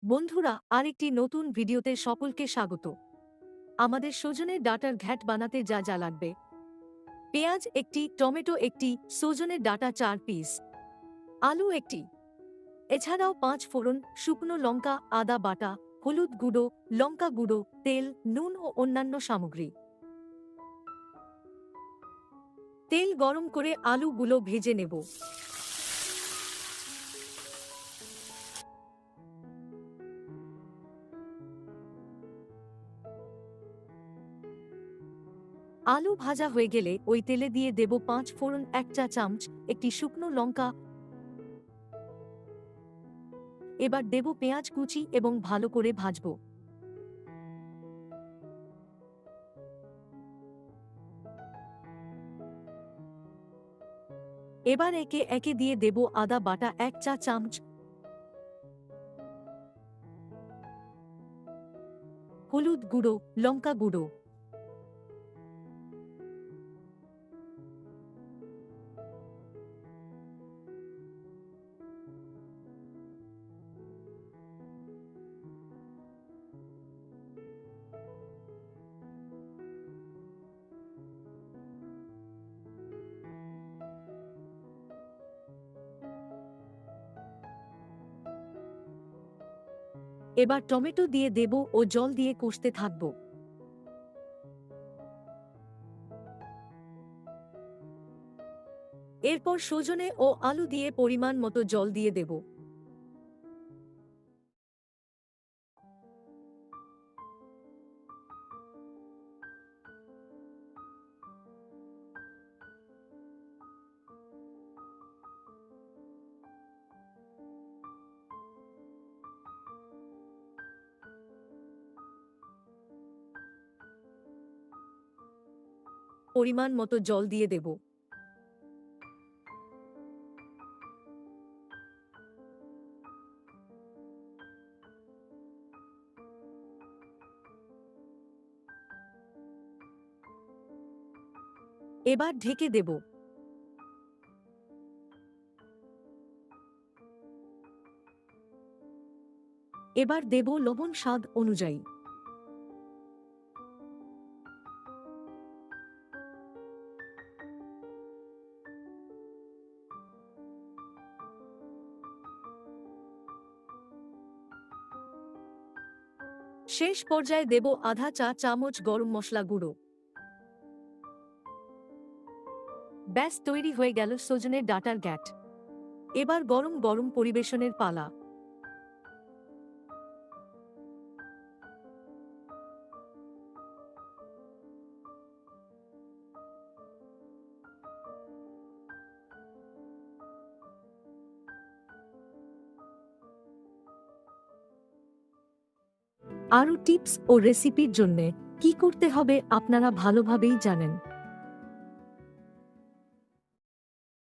বন্ধুরা, আরেকটি নতুন ভিডিওতে সকলকে স্বাগত। আমাদের সজনের ডাঁটার ঘ্যাট বানাতে যা যা লাগবে: পেঁয়াজ একটি, টমেটো একটি, সজনের ডাঁটা 4 পিস, আলু একটি, এছাড়াও 5 ফোড়ন, শুকনো লঙ্কা, আদা বাটা, হলুদ গুঁড়ো, লঙ্কা গুঁড়ো, তেল, নুন ও অন্যান্য সামগ্রী। তেল গরম করে আলুগুলো ভেজে নেব। আলু ভাজা হয়ে গেলে ওই তেলে দিয়ে দেব 5 ফোড়ন, 1 চা চামচ, একটি শুকনো লঙ্কা। এবার দেব পেঁয়াজ কুচি এবং ভালো করে ভাজব। এবার একে একে দিয়ে দেব আদা বাটা 1 চা চামচ, হলুদ গুঁড়ো, লঙ্কা গুঁড়ো। এবার টমেটো দিয়ে দেব ও জল দিয়ে কষতে থাকব। এরপর সজনে ও আলু দিয়ে পরিমাণ মতো জল দিয়ে দেব। পরিমাণ মতো জল দিয়ে দেব। এবার ঢেকে দেব। এবার দেব লবণ স্বাদ অনুযায়ী। শেষ পর্যায়ে দেব আধা চা চামচ গরম মশলা গুঁড়ো। ব্যাস, তৈরি হয়ে গেল সজনের ডাঁটার ঘ্যাট। এবার গরম গরম পরিবেশনের পালা। আরও টিপস ও রেসিপির জন্যে কি করতে হবে আপনারা ভালোভাবেই জানেন।